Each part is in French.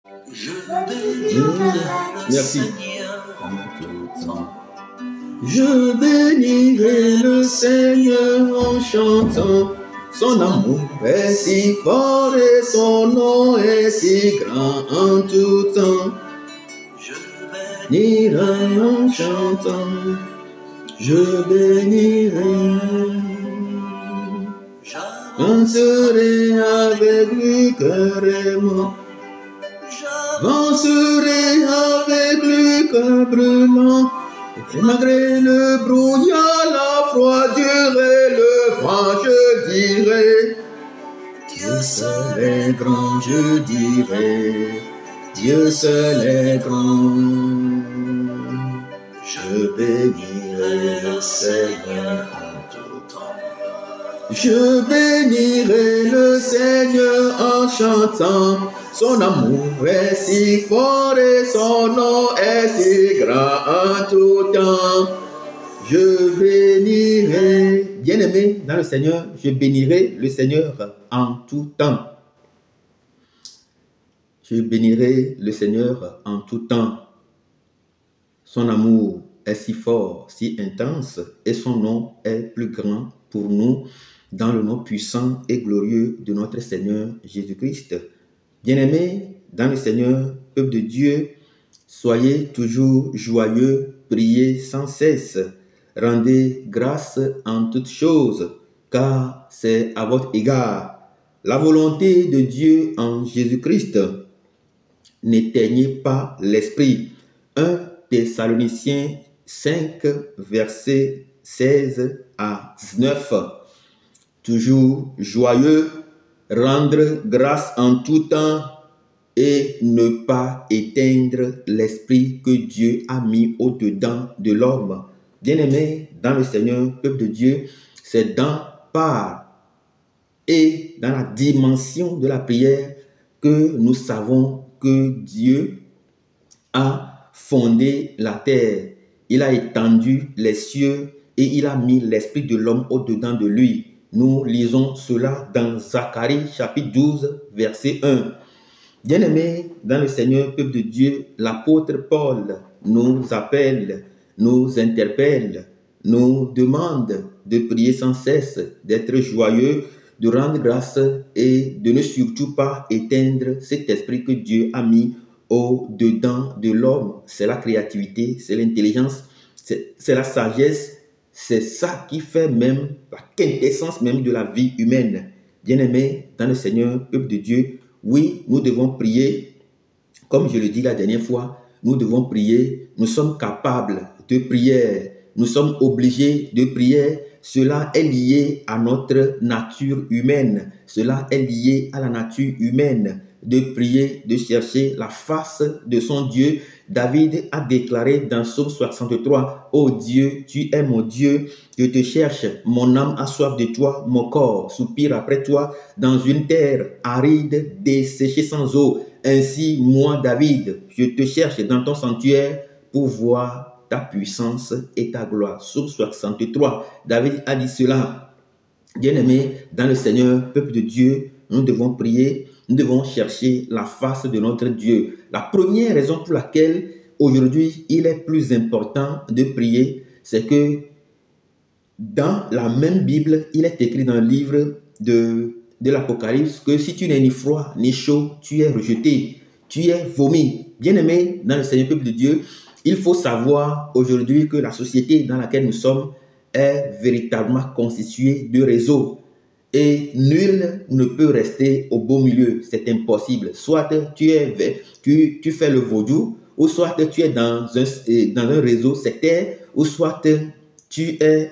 Je bénirai le Seigneur en tout temps. Je bénirai le Seigneur en chantant. Son amour est si fort et son nom est si grand en tout temps. Je Bénirai en chantant. Je bénirai. J'avancerai avec lui carrément. J'avancerai avec le cœur brûlant. Et malgré le brouillard, la froidure et le vent, je dirai Dieu seul est grand, je dirai Dieu seul est grand. Je bénirai le Seigneur en tout temps. Je bénirai le Seigneur en chantant. Son amour est si fort et son nom est si grand en tout temps. Je bénirai, bien-aimé dans le Seigneur, je bénirai le Seigneur en tout temps. Je bénirai le Seigneur en tout temps. Son amour est si fort, si intense, et son nom est plus grand pour nous dans le nom puissant et glorieux de notre Seigneur Jésus-Christ. Bien-aimés dans le Seigneur, peuple de Dieu, soyez toujours joyeux, priez sans cesse, rendez grâce en toutes choses, car c'est à votre égard la volonté de Dieu en Jésus-Christ. N'éteignez pas l'esprit. 1 Thessaloniciens 5, versets 16 à 19. Toujours joyeux, rendre grâce en tout temps et ne pas éteindre l'esprit que Dieu a mis au-dedans de l'homme. Bien-aimés dans le Seigneur, peuple de Dieu, c'est dans part et dans la dimension de la prière que nous savons que Dieu a fondé la terre. Il a étendu les cieux et il a mis l'esprit de l'homme au-dedans de lui. Nous lisons cela dans Zacharie chapitre 12, verset 1. Bien-aimés dans le Seigneur, peuple de Dieu, l'apôtre Paul nous appelle, nous interpelle, nous demande de prier sans cesse, d'être joyeux, de rendre grâce et de ne surtout pas éteindre cet esprit que Dieu a mis au-dedans de l'homme. C'est la créativité, c'est l'intelligence, c'est la sagesse. C'est ça qui fait même la quintessence même de la vie humaine. Bien-aimés dans le Seigneur, peuple de Dieu, oui, nous devons prier. Comme je le dis la dernière fois, nous devons prier. Nous sommes capables de prière. Nous sommes obligés de prière. Cela est lié à notre nature humaine. Cela est lié à la nature humaine de prier, de chercher la face de son Dieu. David a déclaré dans Psaume 63, « Ô Dieu, tu es mon Dieu, je te cherche, mon âme a soif de toi, mon corps soupire après toi dans une terre aride, desséchée sans eau. Ainsi, moi, David, je te cherche dans ton sanctuaire pour voir ta puissance et ta gloire. » Psaume 63, David a dit cela. Bien-aimés dans le Seigneur, peuple de Dieu, nous devons prier. Nous devons chercher la face de notre Dieu. La première raison pour laquelle aujourd'hui il est plus important de prier, c'est que dans la même Bible, il est écrit dans le livre de l'Apocalypse que si tu n'es ni froid ni chaud, tu es rejeté, tu es vomi. Bien-aimé dans le Seigneur, peuple de Dieu, il faut savoir aujourd'hui que la société dans laquelle nous sommes est véritablement constituée de réseaux. Et nul ne peut rester au beau milieu, c'est impossible. Soit tu fais le vaudou, ou soit tu es dans un réseau sectaire, ou soit tu es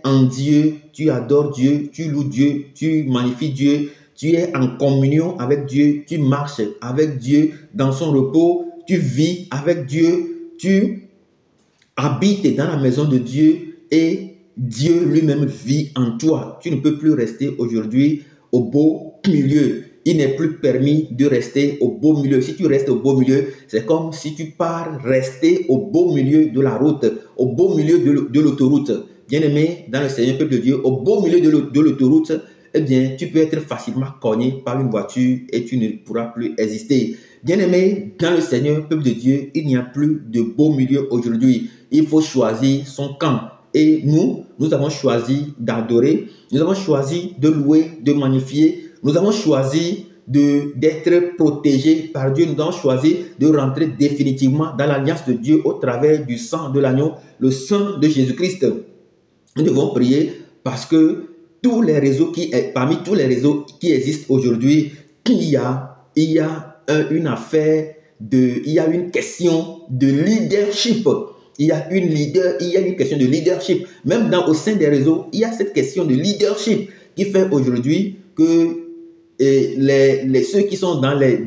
en Dieu, tu adores Dieu, tu loues Dieu, tu magnifies Dieu, tu es en communion avec Dieu, tu marches avec Dieu dans son repos, tu vis avec Dieu, tu habites dans la maison de Dieu et Dieu lui-même vit en toi. Tu ne peux plus rester aujourd'hui au beau milieu. Il n'est plus permis de rester au beau milieu. Si tu restes au beau milieu, c'est comme si tu pars rester au beau milieu de la route, au beau milieu de l'autoroute. Bien-aimé dans le Seigneur, peuple de Dieu, au beau milieu de l'autoroute, eh bien, tu peux être facilement cogné par une voiture et tu ne pourras plus exister. Bien-aimé, dans le Seigneur, peuple de Dieu, il n'y a plus de beau milieu aujourd'hui. Il faut choisir son camp. Et nous avons choisi d'adorer, nous avons choisi de louer, de magnifier, nous avons choisi d'être protégés par Dieu. Nous avons choisi de rentrer définitivement dans l'alliance de Dieu au travers du sang de l'agneau, le sang de Jésus-Christ. Nous devons prier parce que parmi tous les réseaux qui existent aujourd'hui, il y a une question de leadership. Il y a une question de leadership. Même au sein des réseaux, il y a cette question de leadership qui fait aujourd'hui que ceux qui sont dans les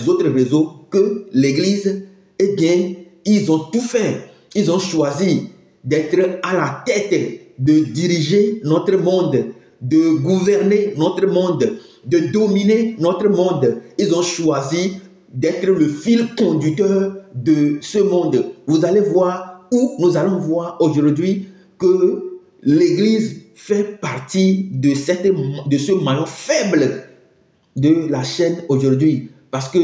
autres réseaux que l'Église, eh bien, ils ont tout fait. Ils ont choisi d'être à la tête, de diriger notre monde, de gouverner notre monde, de dominer notre monde. Ils ont choisi d'être le fil conducteur de ce monde. Vous allez voir, ou nous allons voir aujourd'hui que l'Église fait partie de ce maillon faible de la chaîne aujourd'hui. Parce que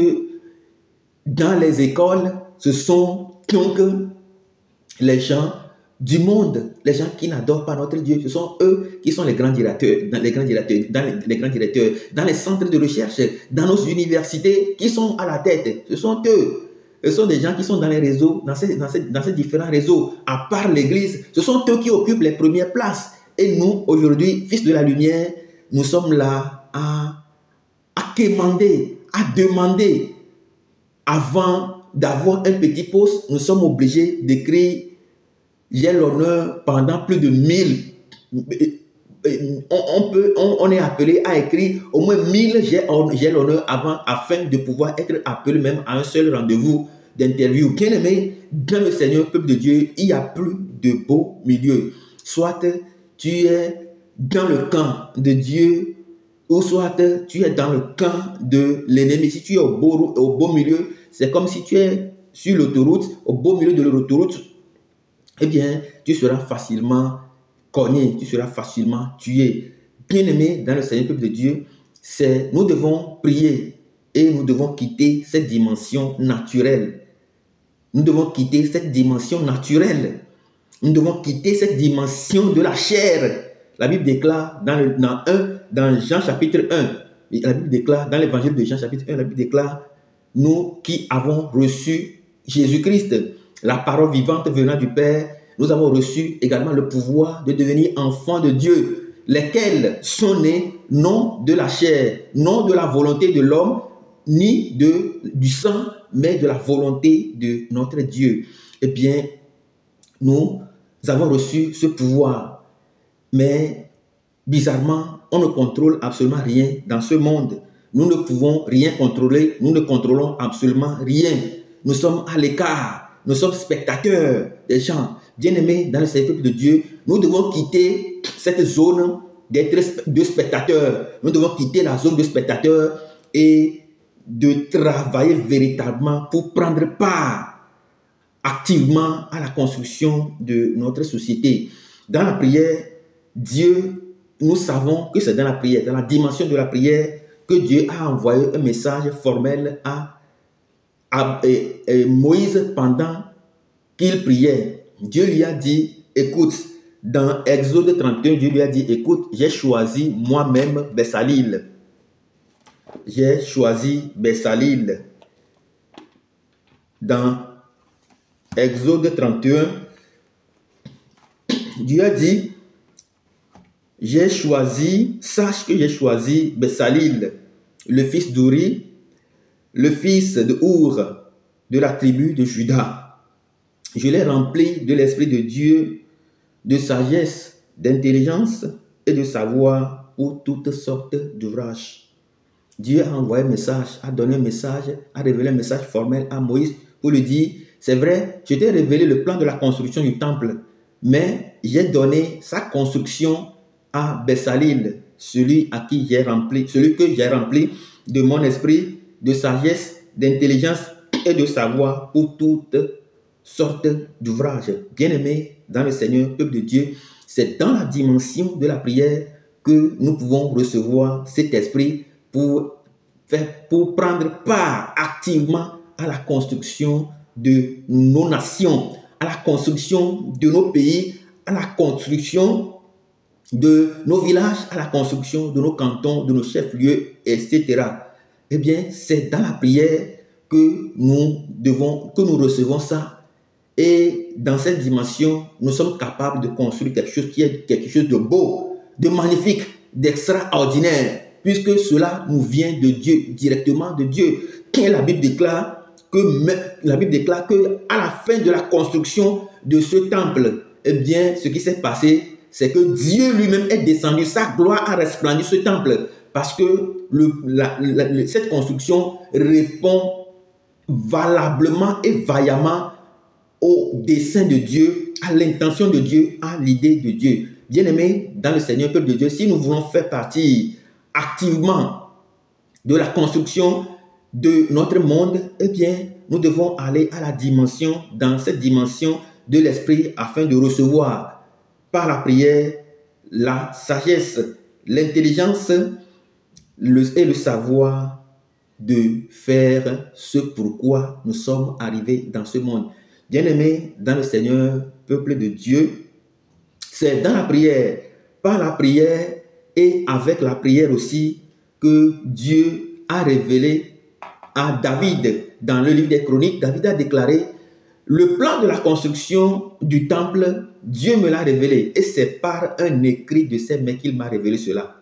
dans les écoles, ce sont donc les gens du monde, les gens qui n'adorent pas notre Dieu. Ce sont eux qui sont les grands directeurs, dans les centres de recherche, dans nos universités, qui sont à la tête. Ce sont eux. Ce sont des gens qui sont dans les réseaux, dans ces différents réseaux. À part l'Église, ce sont eux qui occupent les premières places. Et nous, aujourd'hui, fils de la lumière, nous sommes là à quémander, à demander. Avant d'avoir un petit poste, nous sommes obligés d'écrire « J'ai l'honneur » pendant plus de 1000. On est appelé à écrire au moins 1000 « J'ai l'honneur » afin de pouvoir être appelé même à un seul rendez-vous d'interview. Bien aimé, dans le Seigneur, peuple de Dieu, il n'y a plus de beau milieu. Soit tu es dans le camp de Dieu, ou soit tu es dans le camp de l'ennemi. Si tu es au beau milieu, c'est comme si tu es sur l'autoroute, au beau milieu de l'autoroute, eh bien, tu seras facilement cogné, tu seras facilement tué. Bien-aimé dans le Seigneur, peuple de Dieu, nous devons prier et nous devons quitter cette dimension naturelle. Nous devons quitter cette dimension naturelle. Nous devons quitter cette dimension de la chair. La Bible déclare dans Jean chapitre 1, la Bible déclare dans l'évangile de Jean chapitre 1, la Bible déclare, nous qui avons reçu Jésus-Christ, la parole vivante venant du Père, nous avons reçu également le pouvoir de devenir enfants de Dieu, lesquels sont nés non de la chair, non de la volonté de l'homme, ni du sang, mais de la volonté de notre Dieu. Eh bien, nous avons reçu ce pouvoir, mais bizarrement, on ne contrôle absolument rien dans ce monde. Nous ne pouvons rien contrôler, nous ne contrôlons absolument rien. Nous sommes à l'écart, nous sommes spectateurs des gens. Bien-aimés dans le Seigneur de Dieu, nous devons quitter cette zone de spectateurs. Nous devons quitter la zone de spectateurs et de travailler véritablement pour prendre part activement à la construction de notre société. Dans la prière, Dieu, nous savons que c'est dans la prière, dans la dimension de la prière, que Dieu a envoyé un message formel à Moïse pendant qu'il priait. Dieu lui a dit, écoute, dans Exode 31, Dieu lui a dit, écoute, j'ai choisi moi-même Bessalil. J'ai choisi Bessalil. Dans Exode 31, Dieu a dit, sache que j'ai choisi Bessalil, le fils d'Uri, le fils de Our, de la tribu de Juda. Je l'ai rempli de l'Esprit de Dieu, de sagesse, d'intelligence et de savoir pour toutes sortes d'ouvrages. Dieu a envoyé un message, a donné un message, a révélé un message formel à Moïse pour lui dire, c'est vrai, je t'ai révélé le plan de la construction du temple, mais j'ai donné sa construction à Bessalil, celui que j'ai rempli de mon esprit, de sagesse, d'intelligence et de savoir pour toutes sortes d'ouvrages. Bien-aimés dans le Seigneur, peuple de Dieu, c'est dans la dimension de la prière que nous pouvons recevoir cet esprit pour prendre part activement à la construction de nos nations, à la construction de nos pays, à la construction de nos villages, à la construction de nos cantons, de nos chefs-lieux, etc. Eh bien, c'est dans la prière que nous recevons ça. Et dans cette dimension, nous sommes capables de construire quelque chose qui est quelque chose de beau, de magnifique, d'extraordinaire, puisque cela nous vient de Dieu, directement de Dieu. Et la Bible déclare que à la fin de la construction de ce temple, eh bien, ce qui s'est passé, c'est que Dieu lui-même est descendu, sa gloire a resplendu ce temple, parce que cette construction répond valablement et vaillamment au dessein de Dieu, à l'intention de Dieu, à l'idée de Dieu. Bien-aimés dans le Seigneur, peuple de Dieu, si nous voulons faire partie activement de la construction de notre monde, eh bien, nous devons aller à la dimension, dans cette dimension de l'esprit, afin de recevoir par la prière la sagesse, l'intelligence et le savoir de faire ce pourquoi nous sommes arrivés dans ce monde. Bien-aimés dans le Seigneur, peuple de Dieu, c'est dans la prière, par la prière et avec la prière aussi, que Dieu a révélé à David, dans le livre des Chroniques, David a déclaré: le plan de la construction du temple, Dieu me l'a révélé. Et c'est par un écrit de ses mains qu'il m'a révélé cela.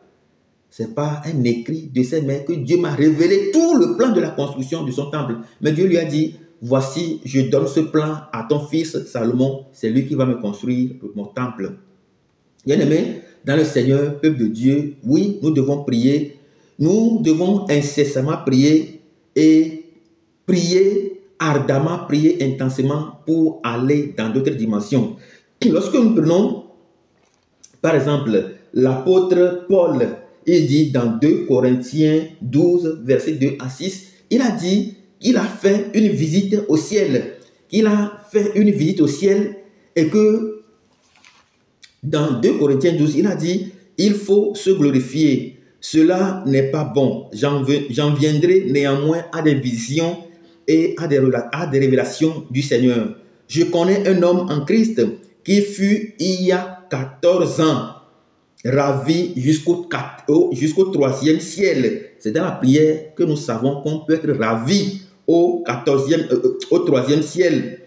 C'est par un écrit de ses mains que Dieu m'a révélé tout le plan de la construction de son temple. Mais Dieu lui a dit: voici, je donne ce plan à ton fils Salomon. C'est lui qui va me construire mon temple. Bien-aimés dans le Seigneur, peuple de Dieu, oui, nous devons prier. Nous devons incessamment prier et prier ardemment, prier intensément pour aller dans d'autres dimensions. Lorsque nous prenons, par exemple, l'apôtre Paul, il dit dans 2 Corinthiens 12, versets 2 à 6, il a dit qu'il a fait une visite au ciel. Il a fait une visite au ciel et que dans 2 Corinthiens 12, il a dit: il faut se glorifier. Cela n'est pas bon. J'en viendrai néanmoins à des visions et à des révélations du Seigneur. Je connais un homme en Christ qui fut il y a 14 ans ravi jusqu'au 3e ciel. C'est dans la prière que nous savons qu'on peut être ravi au 3e ciel.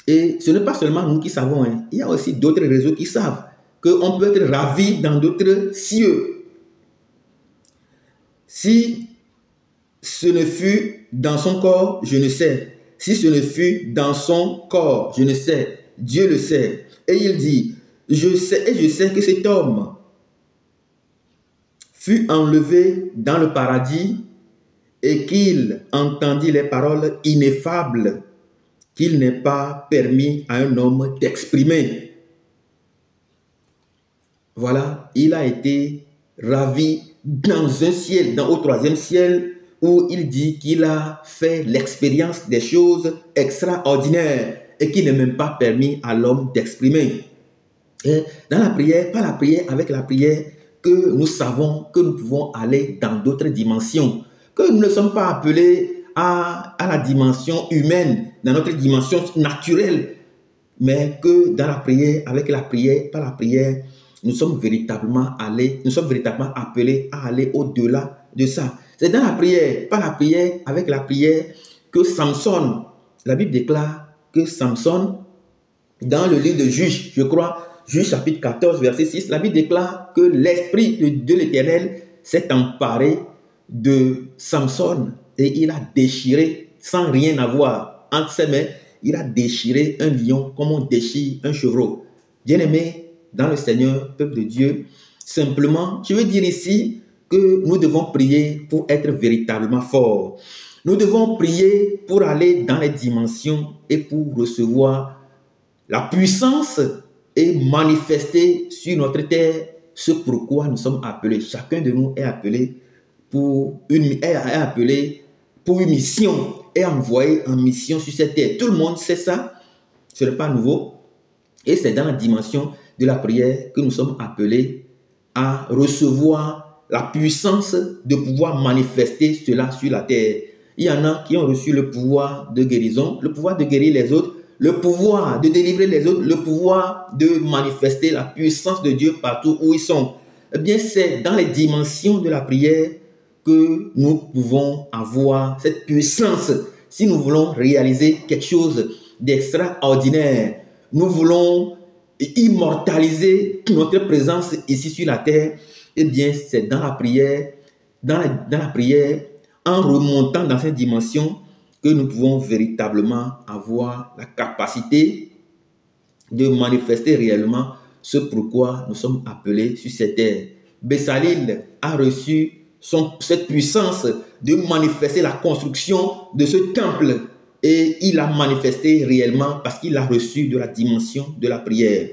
Et ce n'est pas seulement nous qui savons, hein. Il y a aussi d'autres réseaux qui savent qu'on peut être ravi dans d'autres cieux. Si ce ne fut dans son corps, je ne sais. Si ce ne fut dans son corps, je ne sais. Dieu le sait. Et il dit: je sais que cet homme fut enlevé dans le paradis et qu'il entendit les paroles ineffables qu'il n'est pas permis à un homme d'exprimer. Voilà, il a été ravi dans un ciel, au 3e ciel, où il dit qu'il a fait l'expérience des choses extraordinaires et qu'il n'est même pas permis à l'homme d'exprimer. Et dans la prière, par la prière, avec la prière, que nous savons que nous pouvons aller dans d'autres dimensions, que nous ne sommes pas appelés à la dimension humaine, dans notre dimension naturelle, mais que dans la prière, avec la prière, par la prière, nous sommes véritablement appelés à aller au-delà de ça. C'est dans la prière, par la prière, avec la prière, que Samson, la Bible déclare que Samson, dans le livre de Juges, je crois, Juges chapitre 14, verset 6, la Bible déclare que l'Esprit de l'Éternel s'est emparé de Samson et il a déchiré, sans rien avoir entre ses mains, il a déchiré un lion comme on déchire un chevreau. Bien-aimé dans le Seigneur, peuple de Dieu, simplement, je veux dire ici que nous devons prier pour être véritablement forts. Nous devons prier pour aller dans les dimensions et pour recevoir la puissance et manifester sur notre terre ce pourquoi nous sommes appelés. Chacun de nous est appelé pour une mission, est envoyé en mission sur cette terre. Tout le monde sait ça, ce n'est pas nouveau. Et c'est dans la dimension de la prière que nous sommes appelés à recevoir la puissance de pouvoir manifester cela sur la terre. Il y en a qui ont reçu le pouvoir de guérison, le pouvoir de guérir les autres, le pouvoir de délivrer les autres, le pouvoir de manifester la puissance de Dieu partout où ils sont. Eh bien, c'est dans les dimensions de la prière que nous pouvons avoir cette puissance. Si nous voulons réaliser quelque chose d'extraordinaire, nous voulons immortaliser notre présence ici sur la terre, eh bien, c'est dans la prière, dans la prière, en remontant dans cette dimension, que nous pouvons véritablement avoir la capacité de manifester réellement ce pourquoi nous sommes appelés sur cette terre. Bessalil a reçu cette puissance de manifester la construction de ce temple et il a manifesté réellement parce qu'il a reçu de la dimension de la prière.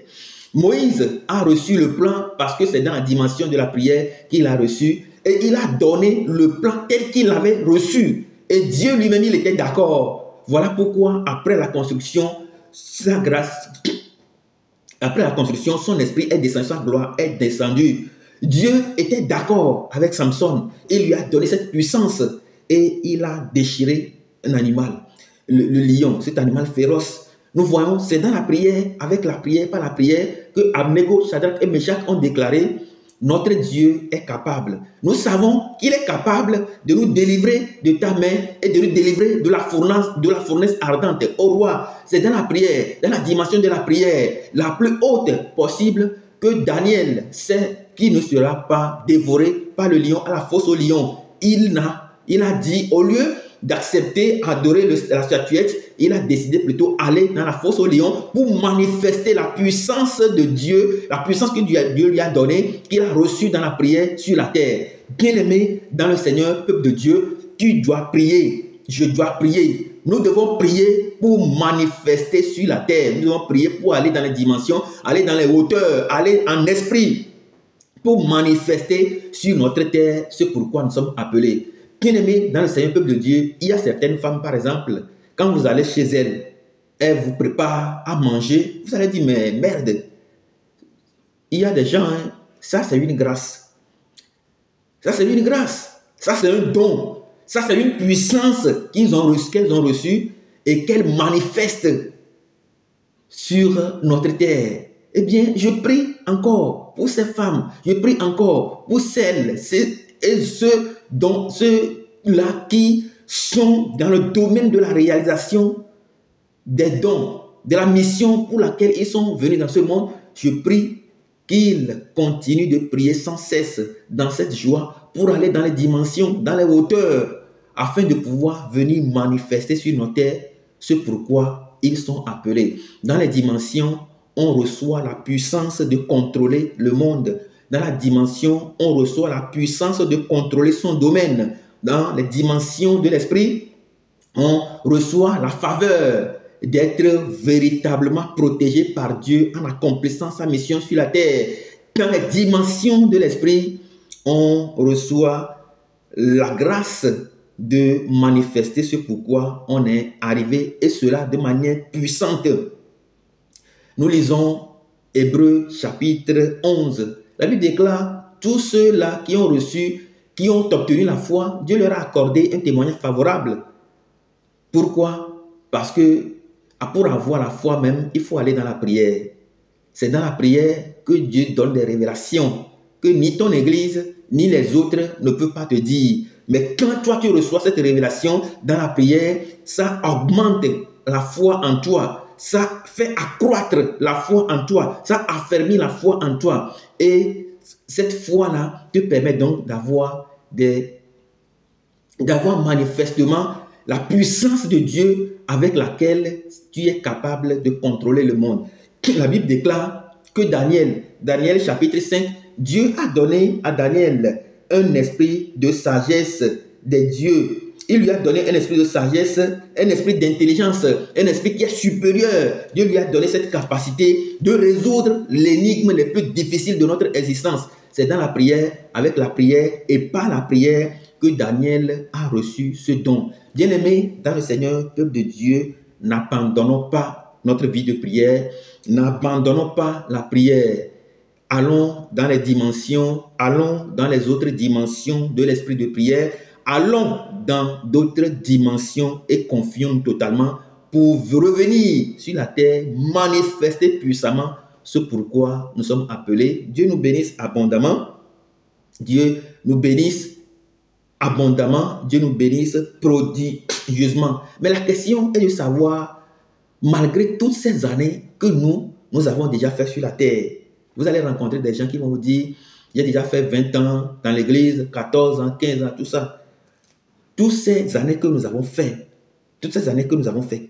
Moïse a reçu le plan parce que c'est dans la dimension de la prière qu'il a reçu et il a donné le plan tel qu'il l'avait reçu. Et Dieu lui-même, il était d'accord. Voilà pourquoi, après la construction, sa grâce, après la construction, son esprit est descendu, sa gloire est descendue. Dieu était d'accord avec Samson. Il lui a donné cette puissance et il a déchiré un animal, le lion, cet animal féroce. Nous voyons, c'est dans la prière, avec la prière, par la prière, que Abnego, Shadrach et Meshach ont déclaré: notre Dieu est capable. Nous savons qu'il est capable de nous délivrer de ta main et de nous délivrer de la fournaise ardente. Ô roi, c'est dans la prière, dans la dimension de la prière, la plus haute possible, que Daniel sait qu'il ne sera pas dévoré par le lion à la fosse au lion. Il a dit, au lieu d'accepter, adorer la statuette, il a décidé plutôt d'aller dans la fosse au lion pour manifester la puissance de Dieu, la puissance que Dieu lui a donnée, qu'il a reçue dans la prière sur la terre. Bien-aimé dans le Seigneur, peuple de Dieu, tu dois prier, je dois prier. Nous devons prier pour manifester sur la terre. Nous devons prier pour aller dans les dimensions, aller dans les hauteurs, aller en esprit, pour manifester sur notre terre ce pourquoi nous sommes appelés. Bien-aimés dans le Seigneur, peuple de Dieu, il y a certaines femmes, par exemple, quand vous allez chez elles vous préparent à manger, vous allez dire, mais merde, il y a des gens, hein, ça c'est une grâce. Ça c'est une grâce. Ça c'est un don. Ça c'est une puissance qu'elles ont reçue et qu'elles manifestent sur notre terre. Eh bien, je prie encore pour ces femmes. Je prie encore pour celles et ceux-là qui sont dans le domaine de la réalisation des dons, de la mission pour laquelle ils sont venus dans ce monde. Je prie qu'ils continuent de prier sans cesse dans cette joie pour aller dans les dimensions, dans les hauteurs, afin de pouvoir venir manifester sur nos terres ce pourquoi ils sont appelés. Dans les dimensions, on reçoit la puissance de contrôler le monde. Dans la dimension, on reçoit la puissance de contrôler son domaine. Dans les dimensions de l'esprit, on reçoit la faveur d'être véritablement protégé par Dieu en accomplissant sa mission sur la terre. Dans les dimensions de l'esprit, on reçoit la grâce de manifester ce pourquoi on est arrivé, et cela de manière puissante. Nous lisons Hébreux chapitre 11. La Bible déclare: tous ceux-là qui ont reçu, qui ont obtenu la foi, Dieu leur a accordé un témoignage favorable. Pourquoi? Parce que pour avoir la foi même, il faut aller dans la prière. C'est dans la prière que Dieu donne des révélations que ni ton église, ni les autres ne peuvent pas te dire. Mais quand toi tu reçois cette révélation dans la prière, ça augmente la foi en toi. Ça fait accroître la foi en toi. Ça affermit la foi en toi. Et cette foi-là te permet donc d'avoir manifestement la puissance de Dieu avec laquelle tu es capable de contrôler le monde. La Bible déclare que Daniel chapitre 5, Dieu a donné à Daniel un esprit de sagesse des dieux. Il lui a donné un esprit de sagesse, un esprit d'intelligence, un esprit qui est supérieur. Dieu lui a donné cette capacité de résoudre l'énigme les plus difficiles de notre existence. C'est dans la prière, avec la prière et par la prière que Daniel a reçu ce don. Bien-aimés dans le Seigneur, peuple de Dieu, n'abandonnons pas notre vie de prière, n'abandonnons pas la prière. allons dans les dimensions, allons dans les autres dimensions de l'esprit de prière, allons dans d'autres dimensions et confions-nous totalement pour revenir sur la terre, manifester puissamment ce pourquoi nous sommes appelés. Dieu nous bénisse abondamment. Dieu nous bénisse abondamment. Dieu nous bénisse prodigieusement. Mais la question est de savoir, malgré toutes ces années que nous avons déjà fait sur la terre, vous allez rencontrer des gens qui vont vous dire, j'ai déjà fait 20 ans dans l'église, 14 ans, 15 ans, tout ça. Toutes ces années que nous avons fait,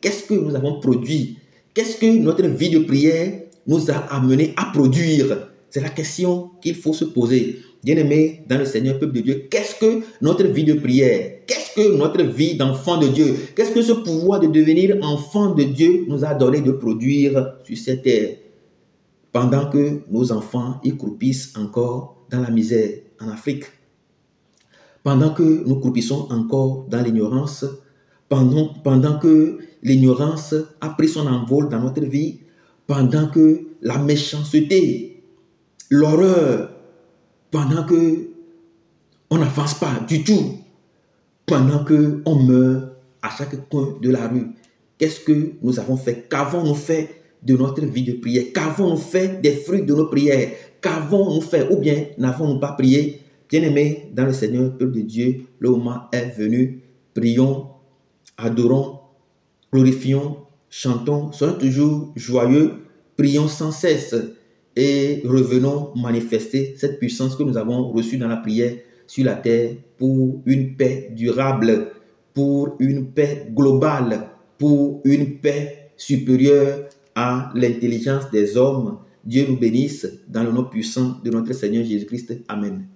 qu'est-ce que nous avons produit? Qu'est-ce que notre vie de prière nous a amené à produire? C'est la question qu'il faut se poser. Bien-aimés dans le Seigneur, peuple de Dieu, qu'est-ce que notre vie de prière? Qu'est-ce que notre vie d'enfant de Dieu? Qu'est-ce que ce pouvoir de devenir enfant de Dieu nous a donné de produire sur cette terre? Pendant que nos enfants y croupissent encore dans la misère en Afrique. Pendant que nous croupissons encore dans l'ignorance, pendant que l'ignorance a pris son envol dans notre vie, pendant que la méchanceté, l'horreur, pendant que on n'avance pas du tout, pendant que on meurt à chaque coin de la rue, qu'est-ce que nous avons fait? Qu'avons-nous fait de notre vie de prière? Qu'avons-nous fait des fruits de nos prières? Qu'avons-nous fait? Ou bien n'avons-nous pas prié? Bien-aimés dans le Seigneur, peuple de Dieu, le moment est venu. Prions, adorons, glorifions, chantons, soyons toujours joyeux, prions sans cesse et revenons manifester cette puissance que nous avons reçue dans la prière sur la terre pour une paix durable, pour une paix globale, pour une paix supérieure à l'intelligence des hommes. Dieu nous bénisse dans le nom puissant de notre Seigneur Jésus-Christ. Amen.